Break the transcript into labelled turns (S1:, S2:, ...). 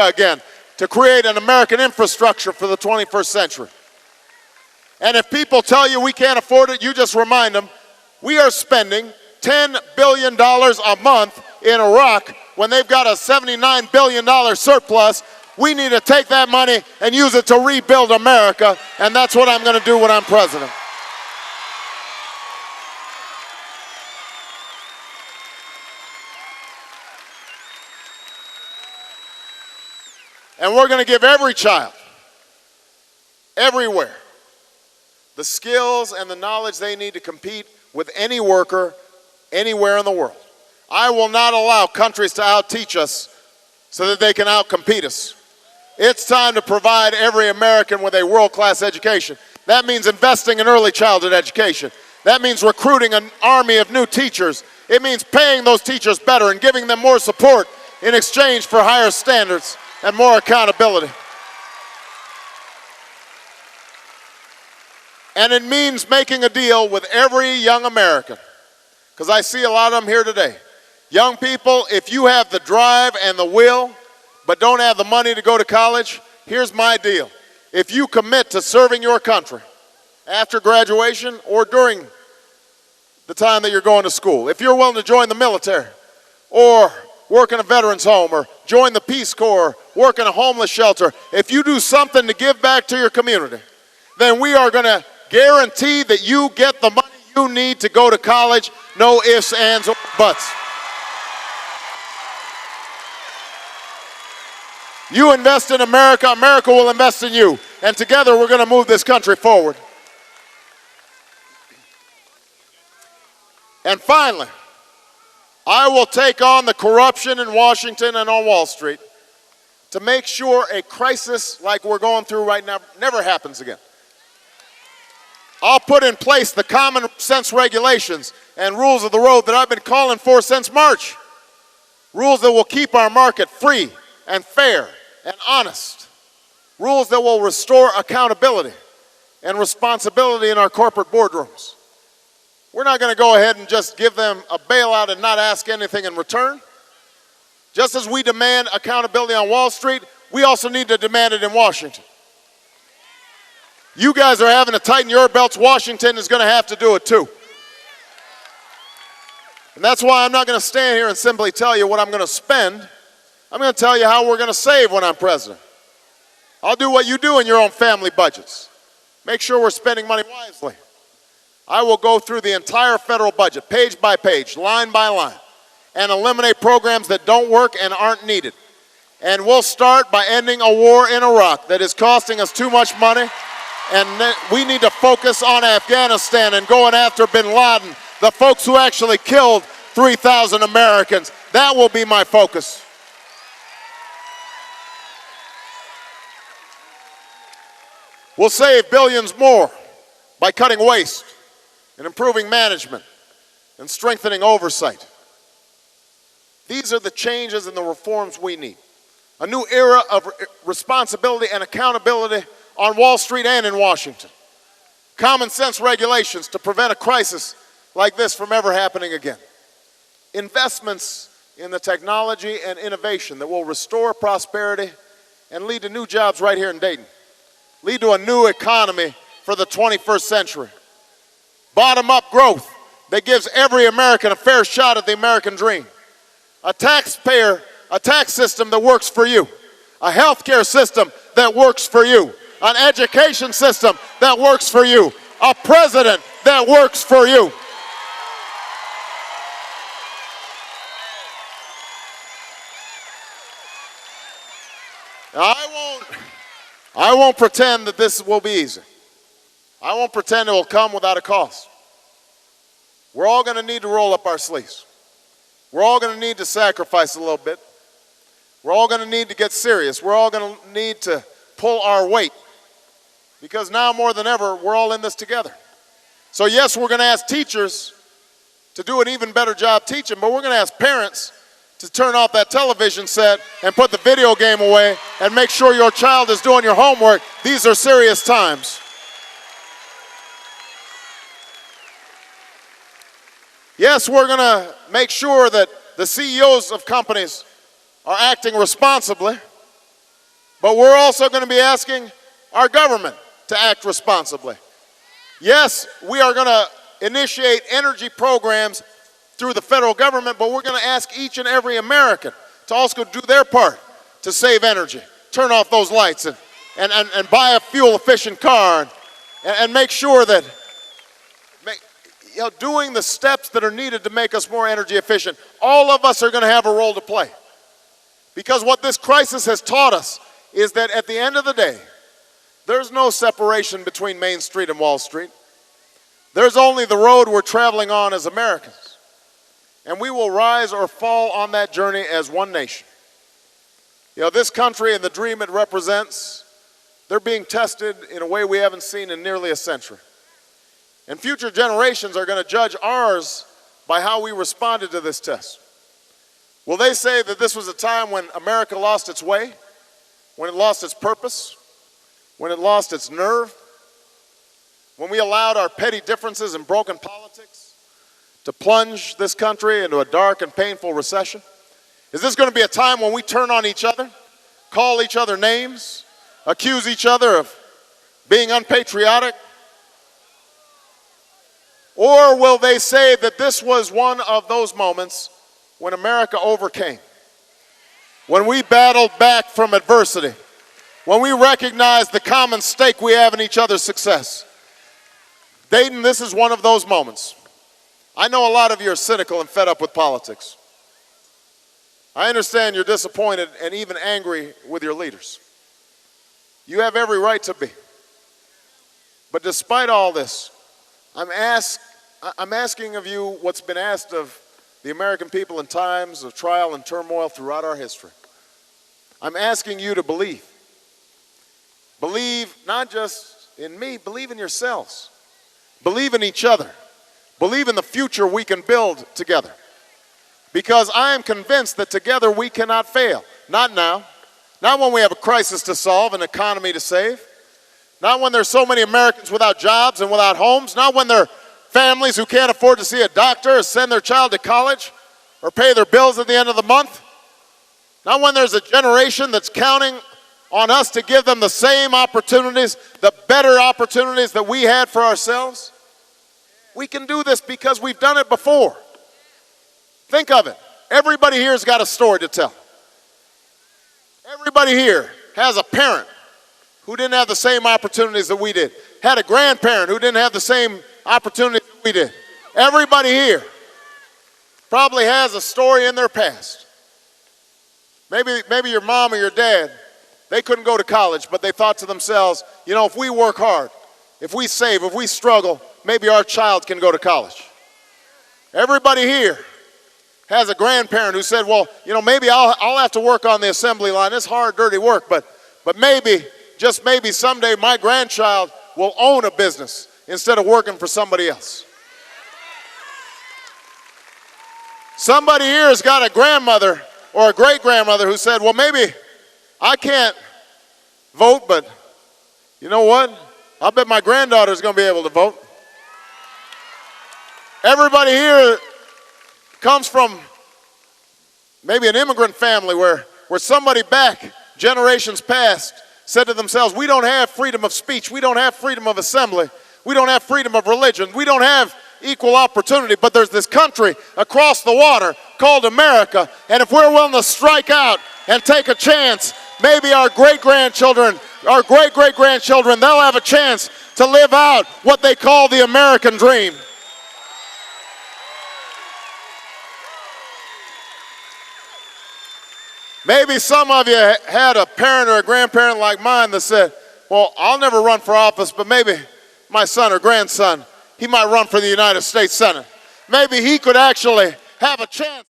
S1: America again, to create an American infrastructure for the 21st century. And if people tell you we can't afford it, you just remind them, we are spending $10 billion a month in Iraq when they've got a $79 billion surplus. We need to take that money and use it to rebuild America, and that's what I'm going to do when I'm president. And we're going to give every child, everywhere, the skills and the knowledge they need to compete with any worker anywhere in the world. I will not allow countries to out-teach us so that they can out-compete us. It's time to provide every American with a world-class education. That means investing in early childhood education. That means recruiting an army of new teachers. It means paying those teachers better and giving them more support in exchange for higher standards and more accountability. And it means making a deal with every young American, because I see a lot of them here today. Young people, if you have the drive and the will, but don't have the money to go to college, here's my deal. If you commit to serving your country after graduation or during the time that you're going to school, if you're willing to join the military or work in a veterans home or join the Peace Corps, work in a homeless shelter, if you do something to give back to your community, then we are going to guarantee that you get the money you need to go to college, no ifs, ands, or buts. You invest in America, America will invest in you. And together we're going to move this country forward. And finally, I will take on the corruption in Washington and on Wall Street to make sure a crisis like we're going through right now never happens again. I'll put in place the common sense regulations and rules of the road that I've been calling for since March. Rules that will keep our market free and fair and honest. Rules that will restore accountability and responsibility in our corporate boardrooms. We're not going to go ahead and just give them a bailout and not ask anything in return. Just as we demand accountability on Wall Street, we also need to demand it in Washington. You guys are having to tighten your belts. Washington is going to have to do it too. And that's why I'm not going to stand here and simply tell you what I'm going to spend. I'm going to tell you how we're going to save when I'm president. I'll do what you do in your own family budgets. Make sure we're spending money wisely. I will go through the entire federal budget, page by page, line by line, and eliminate programs that don't work and aren't needed. And we'll start by ending a war in Iraq that is costing us too much money. And we need to focus on Afghanistan and going after bin Laden, the folks who actually killed 3,000 Americans. That will be my focus. We'll save billions more by cutting waste and improving management and strengthening oversight. These are the changes and the reforms we need. A new era of responsibility and accountability on Wall Street and in Washington. Common sense regulations to prevent a crisis like this from ever happening again. Investments in the technology and innovation that will restore prosperity and lead to new jobs right here in Dayton. Lead to a new economy for the 21st century. Bottom-up growth that gives every American a fair shot at the American dream. A tax system that works for you. A healthcare system that works for you. An education system that works for you. A president that works for you. Now, I won't pretend that this will be easy. I won't pretend it will come without a cost. We're all going to need to roll up our sleeves. We're all going to need to sacrifice a little bit. We're all going to need to get serious. We're all going to need to pull our weight. Because now more than ever, we're all in this together. So yes, we're going to ask teachers to do an even better job teaching, but we're going to ask parents to turn off that television set and put the video game away and make sure your child is doing your homework. These are serious times. Yes, we're going to make sure that the CEOs of companies are acting responsibly But we're also going to be asking our government to act responsibly. Yes, we are going to initiate energy programs through the federal government, but we're going to ask each and every American to also do their part to save energy, turn off those lights, and buy a fuel-efficient car, and make sure that doing the steps that are needed to make us more energy efficient. All of us are going to have a role to play. Because what this crisis has taught us is that at the end of the day, there's no separation between Main Street and Wall Street. There's only the road we're traveling on as Americans. And we will rise or fall on that journey as one nation. This country and the dream it represents, they're being tested in a way we haven't seen in nearly a century. And future generations are going to judge ours by how we responded to this test. Will they say that this was a time when America lost its way, when it lost its purpose, when it lost its nerve, when we allowed our petty differences and broken politics to plunge this country into a dark and painful recession? Is this going to be a time when we turn on each other, call each other names, accuse each other of being unpatriotic? Or will they say that this was one of those moments when America overcame, when we battled back from adversity, when we recognized the common stake we have in each other's success? Dayton, this is one of those moments. I know a lot of you are cynical and fed up with politics. I understand you're disappointed and even angry with your leaders. You have every right to be. But despite all this, I'm asking of you what's been asked of the American people in times of trial and turmoil throughout our history. I'm asking you to believe. Believe not just in me, believe in yourselves. Believe in each other. Believe in the future we can build together. Because I am convinced that together we cannot fail. Not now. Not when we have a crisis to solve, an economy to save. Not when there's so many Americans without jobs and without homes. Not when there are families who can't afford to see a doctor or send their child to college or pay their bills at the end of the month. Not when there's a generation that's counting on us to give them the same opportunities, the better opportunities that we had for ourselves. We can do this because we've done it before. Think of it. Everybody here has got a story to tell. Everybody here has a parent who didn't have the same opportunities that we did, had a grandparent who didn't have the same opportunities that we did. Everybody here probably has a story in their past. Maybe your mom or your dad, they couldn't go to college, but they thought to themselves, if we work hard, if we save, if we struggle, maybe our child can go to college. Everybody here has a grandparent who said, maybe I'll have to work on the assembly line. It's hard, dirty work, but maybe, just maybe someday my grandchild will own a business instead of working for somebody else. Somebody here has got a grandmother or a great-grandmother who said, maybe I can't vote, but you know what? I bet my granddaughter's going to be able to vote. Everybody here comes from maybe an immigrant family where somebody back generations past said to themselves, we don't have freedom of speech, we don't have freedom of assembly, we don't have freedom of religion, we don't have equal opportunity, but there's this country across the water called America, and if we're willing to strike out and take a chance, maybe our great-grandchildren, our great-great-grandchildren, they'll have a chance to live out what they call the American dream. Maybe some of you had a parent or a grandparent like mine that said, I'll never run for office, but maybe my son or grandson, he might run for the United States Senate. Maybe he could actually have a chance.